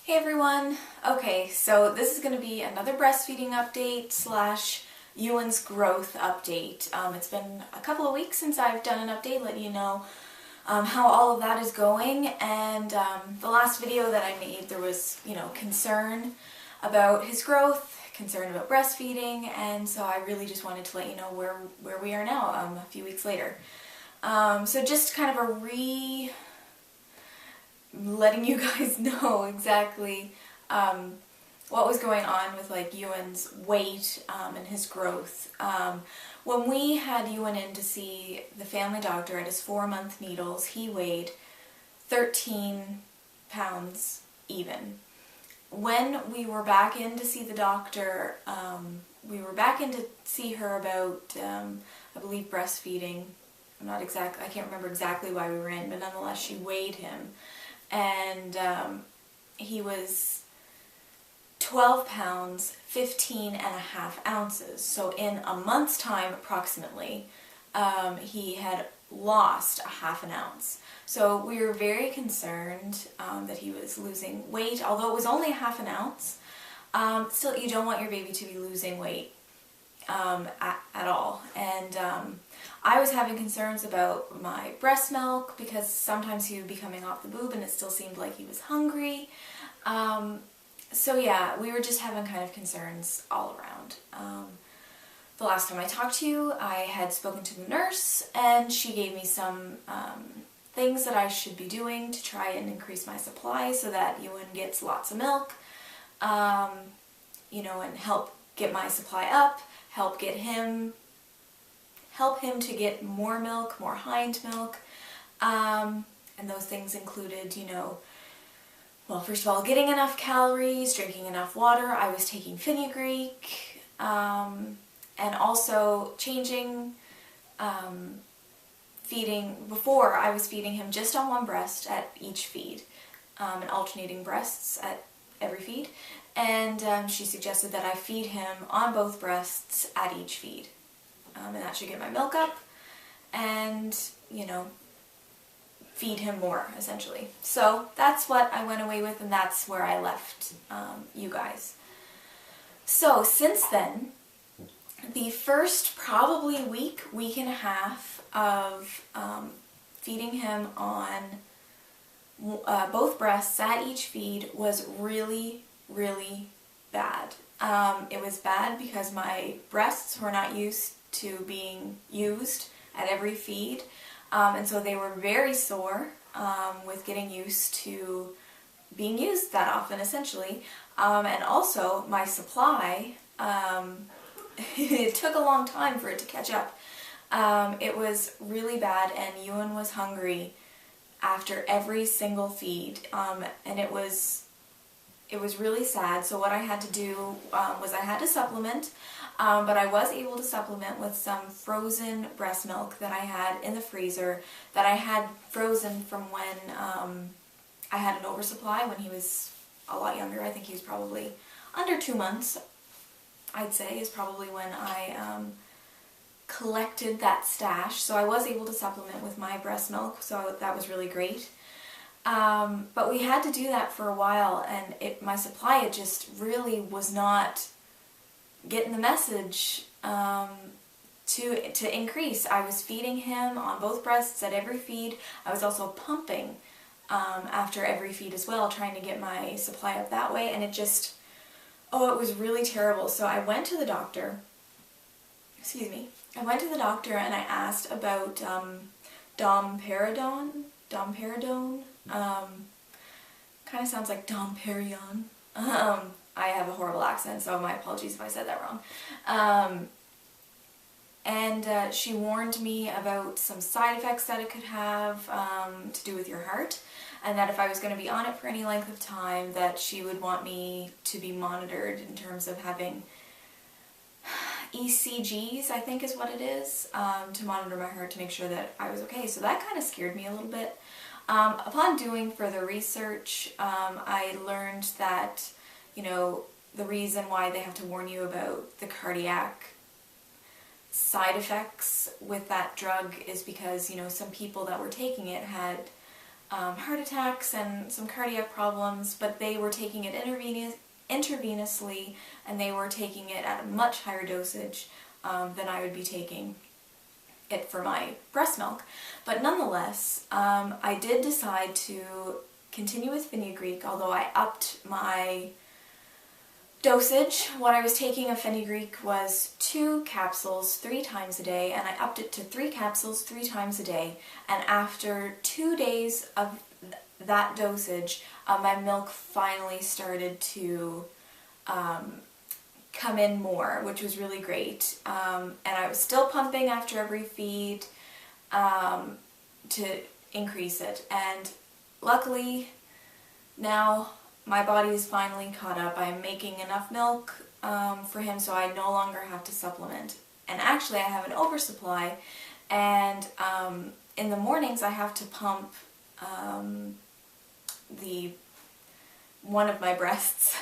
Hey everyone! Okay, so this is going to be another breastfeeding update slash Euan's growth update. It's been a couple of weeks since I've done an update, letting you know how all of that is going, and the last video that I made there was, concern about his growth, concern about breastfeeding, and so I really just wanted to let you know where we are now, a few weeks later. So just kind of letting you guys know exactly what was going on with Euan's weight and his growth. When we had Euan in to see the family doctor at his 4-month needles, he weighed 13 pounds even. When we were back in to see the doctor, we were back in to see her about, I believe, breastfeeding. I can't remember exactly why we were in, but nonetheless she weighed him. And he was 12 pounds, 15 and a half ounces. So in a month's time, approximately, he had lost a half an ounce. So we were very concerned that he was losing weight, although it was only a half an ounce. Still, you don't want your baby to be losing weight at all. And I was having concerns about my breast milk because sometimes he would be coming off the boob and it still seemed like he was hungry. So yeah, we were just having kind of concerns all around. The last time I talked to you, I had spoken to the nurse and she gave me some things that I should be doing to try and increase my supply so that Euan gets lots of milk, and help get my supply up, help him to get more milk, more hind milk, and those things included, well, first of all, getting enough calories, drinking enough water. I was taking fenugreek, and also changing, feeding. Before, I was feeding him just on one breast at each feed, and alternating breasts at every feed, and she suggested that I feed him on both breasts at each feed. And that should get my milk up and, feed him more, essentially. So that's what I went away with, and that's where I left you guys. So since then, the first probably week and a half of feeding him on both breasts at each feed was really, really bad. It was bad because my breasts were not used to being used at every feed, and so they were very sore with getting used to being used that often, essentially. And also my supply, it took a long time for it to catch up. It was really bad, and Euan was hungry after every single feed, and it was really sad. So what I had to do was I had to supplement, but I was able to supplement with some frozen breast milk that I had in the freezer, that I had frozen from when I had an oversupply when he was a lot younger. I think he was probably under 2 months, I'd say, is probably when I collected that stash. So I was able to supplement with my breast milk, so that was really great. But we had to do that for a while, and my supply, it just really was not getting the message to increase. I was feeding him on both breasts at every feed. I was also pumping after every feed as well, trying to get my supply up that way, and it was really terrible. So I went to the doctor, and I asked about domperidone. Kind of sounds like Dom Perignon. I have a horrible accent, so my apologies if I said that wrong. And she warned me about some side effects that it could have to do with your heart, and that if I was going to be on it for any length of time, that she would want me to be monitored in terms of having ECGs, I think is what it is, to monitor my heart to make sure that I was okay. So that kind of scared me a little bit. Upon doing further research, I learned that, the reason why they have to warn you about the cardiac side effects with that drug is because, some people that were taking it had heart attacks and some cardiac problems, but they were taking it intravenously, and they were taking it at a much higher dosage than I would be taking it for my breast milk. But nonetheless, I did decide to continue with fenugreek, although I upped my dosage. What I was taking of fenugreek was 2 capsules 3 times a day, and I upped it to 3 capsules 3 times a day. And after 2 days of that dosage, my milk finally started to come in more, which was really great. And I was still pumping after every feed to increase it. And luckily, now my body is finally caught up. I'm making enough milk for him, so I no longer have to supplement. And actually, I have an oversupply, and in the mornings I have to pump one of my breasts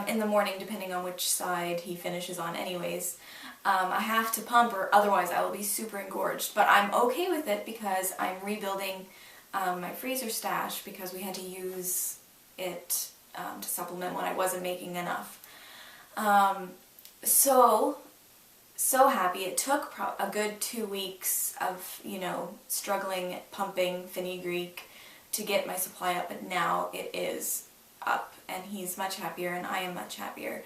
in the morning, depending on which side he finishes on anyways. I have to pump, or otherwise I will be super engorged. But I'm okay with it because I'm rebuilding my freezer stash, because we had to use it to supplement when I wasn't making enough. So happy. It took a good 2 weeks of, struggling pumping fenugreek to get my supply up, but now it is up, and he's much happier and I am much happier.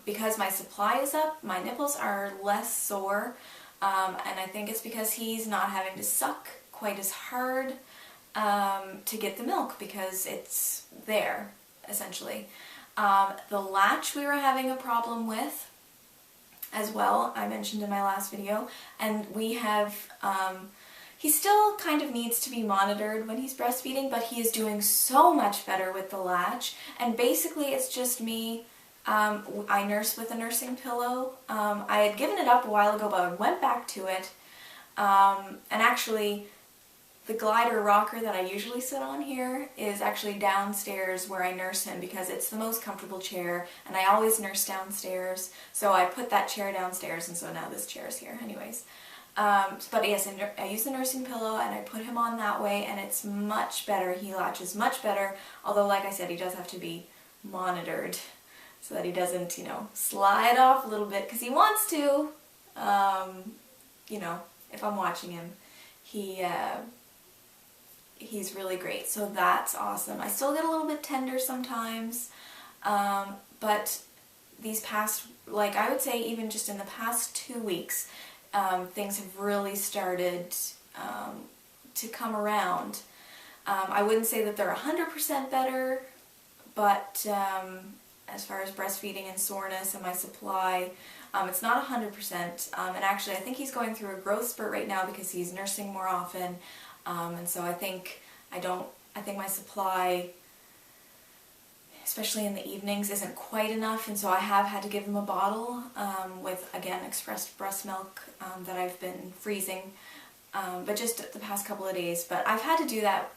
Because my supply is up, my nipples are less sore, and I think it's because he's not having to suck quite as hard to get the milk, because it's there, essentially. The latch we were having a problem with as well, I mentioned in my last video, and we have, he still kind of needs to be monitored when he's breastfeeding, but he is doing so much better with the latch, and basically it's just me. I nurse with a nursing pillow. I had given it up a while ago, but I went back to it, and actually the glider rocker that I usually sit on here is actually downstairs where I nurse him, because it's the most comfortable chair, and I always nurse downstairs, so I put that chair downstairs, and so now this chair is here anyways. But yes, I use the nursing pillow, and I put him on that way, and it's much better. He latches much better, although like I said, he does have to be monitored so that he doesn't, slide off a little bit, because he wants to. If I'm watching him, he's really great, so that's awesome. I still get a little bit tender sometimes, but these past, I would say even just in the past 2 weeks, things have really started to come around. I wouldn't say that they're 100% better, but as far as breastfeeding and soreness and my supply, it's not 100%, and actually I think he's going through a growth spurt right now because he's nursing more often. And so I think my supply, especially in the evenings, isn't quite enough, and so I have had to give him a bottle with, again, expressed breast milk that I've been freezing, but just the past couple of days. But I've had to do that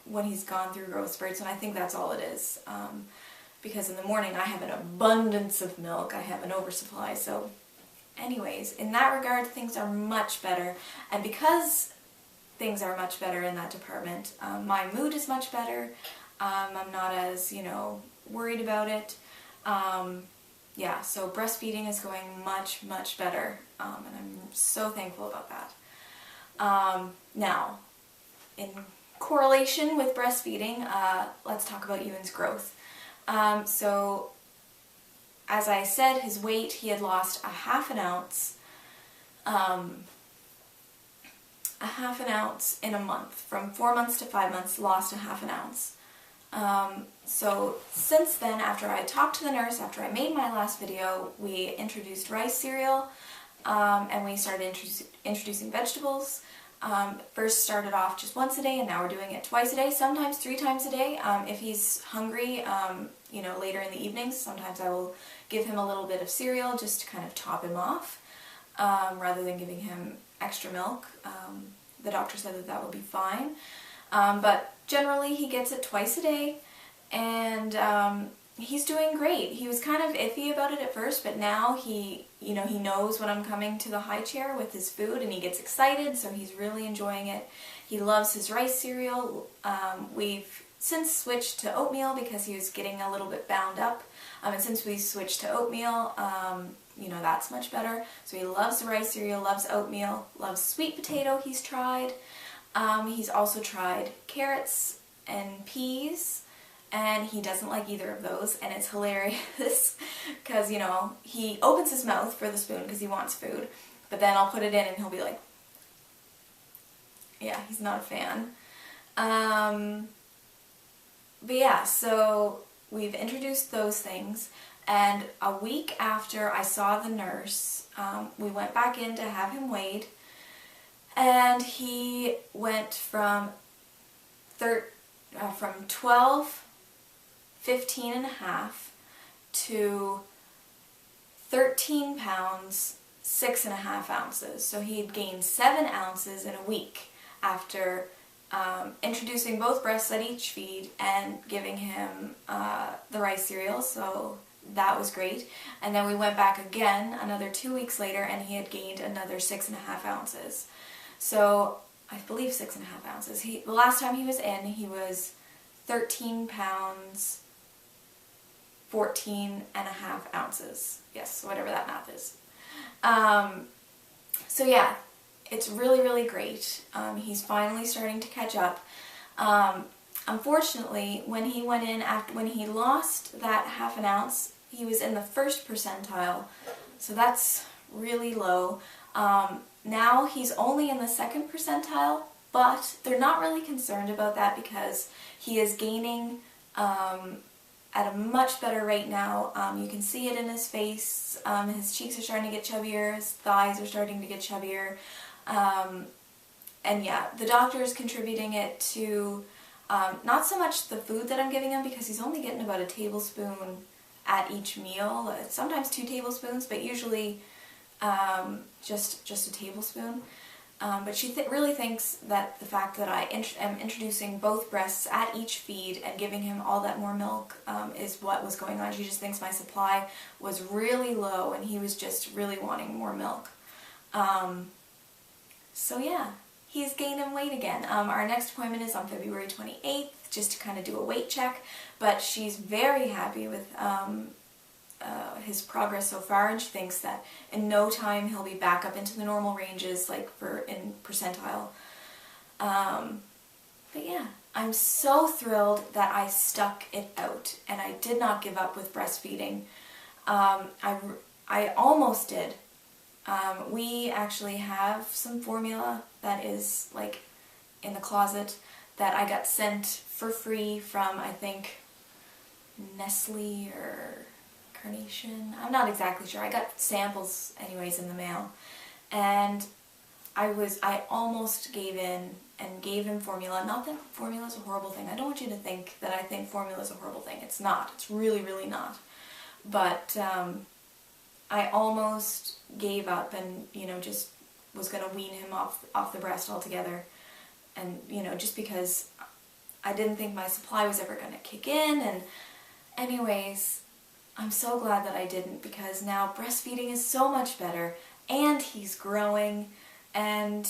when he's gone through growth spurts, and I think that's all it is, because in the morning I have an abundance of milk, I have an oversupply. So anyways, in that regard, things are much better, and because things are much better in that department, my mood is much better. I'm not as, worried about it. Yeah, so breastfeeding is going much, much better, and I'm so thankful about that. Now, in correlation with breastfeeding, let's talk about Euan's growth. So, as I said, his weight, he had lost a half an ounce in a month. From 4 months to 5 months, lost a half an ounce. So since then, after I talked to the nurse, after I made my last video, we introduced rice cereal, and we started introducing vegetables. First started off just once a day, and now we're doing it twice a day, sometimes 3 times a day. If he's hungry, later in the evenings, sometimes I will give him a little bit of cereal just to kind of top him off, rather than giving him extra milk. The doctor said that that would be fine. But generally he gets it twice a day, and he's doing great. He was kind of iffy about it at first, but now he knows when I'm coming to the high chair with his food, and he gets excited, so he's really enjoying it. He loves his rice cereal. We've since switched to oatmeal because he was getting a little bit bound up. And since we switched to oatmeal, you know, that's much better. So he loves the rice cereal, loves oatmeal, loves sweet potato he's tried. He's also tried carrots and peas, and he doesn't like either of those, and it's hilarious because, you know, he opens his mouth for the spoon because he wants food, but then I'll put it in and he'll be like, yeah, he's not a fan. But yeah, so we've introduced those things, and a week after I saw the nurse, we went back in to have him weighed, and he went from 12, 15 and a half to 13 pounds, 6.5 ounces. So he had gained 7 ounces in a week after introducing both breasts at each feed and giving him the rice cereal, so that was great. And then we went back again another 2 weeks later, and he had gained another 6.5 ounces. So I believe 6.5 ounces. The last time he was in, he was 13 pounds, 14.5 ounces. Yes, whatever that math is. So yeah, it's really, really great. He's finally starting to catch up. Unfortunately, when he went in when he lost that ½ ounce, he was in the 1st percentile, so that's really low. Now he's only in the 2nd percentile, but they're not really concerned about that because he is gaining at a much better rate now. You can see it in his face. His cheeks are starting to get chubbier, his thighs are starting to get chubbier. And yeah, the doctor is contributing it to not so much the food that I'm giving him, because he's only getting about a tablespoon at each meal, sometimes 2 tablespoons, but usually just a tablespoon. But she really thinks that the fact that I am introducing both breasts at each feed and giving him all that more milk is what was going on. She just thinks my supply was really low and he was just really wanting more milk. So yeah, he's gaining weight again. Our next appointment is on February 28th, just to kind of do a weight check, but she's very happy with his progress so far, and she thinks that in no time he'll be back up into the normal ranges, like in percentile. But yeah, I'm so thrilled that I stuck it out and I did not give up with breastfeeding. I almost did. We actually have some formula that is like in the closet that I got sent for free from, I think, Nestle or Carnation. I'm not exactly sure. I got samples anyways in the mail, and I almost gave in and gave him formula. Not that formula is a horrible thing. I don't want you to think that I think formula is a horrible thing. It's not. It's really, really not. But I almost gave up and, you know, just was going to wean him off the breast altogether. And, you know, just because I didn't think my supply was ever going to kick in. And anyways, I'm so glad that I didn't, because now breastfeeding is so much better and he's growing, and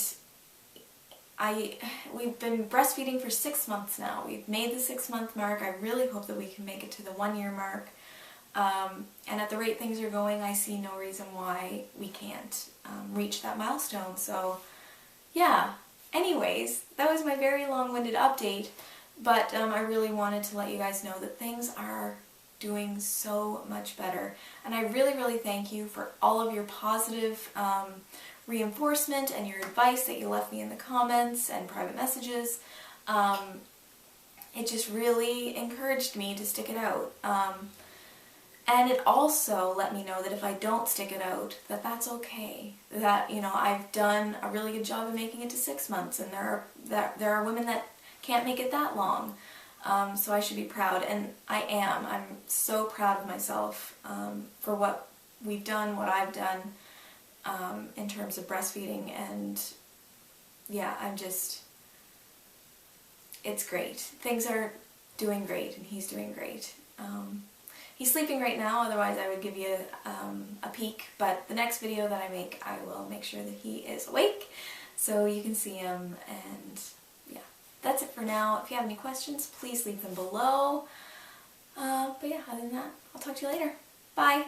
we've been breastfeeding for 6 months now. We've made the 6-month mark. I really hope that we can make it to the 1-year mark. And at the rate things are going, I see no reason why we can't reach that milestone. So yeah, anyways, that was my very long-winded update, but I really wanted to let you guys know that things are doing so much better. And I really, really thank you for all of your positive reinforcement and your advice that you left me in the comments and private messages. It just really encouraged me to stick it out. And it also let me know that if I don't stick it out, that that's okay. That, you know, I've done a really good job of making it to 6 months, and there are women that can't make it that long. So I should be proud, and I am. I'm so proud of myself for what we've done, what I've done in terms of breastfeeding, and yeah, it's great. Things are doing great, and he's doing great. He's sleeping right now, otherwise I would give you a peek, but the next video that I make, I will make sure that he is awake so you can see him, and that's it for now. If you have any questions, please leave them below. But yeah, other than that, I'll talk to you later. Bye!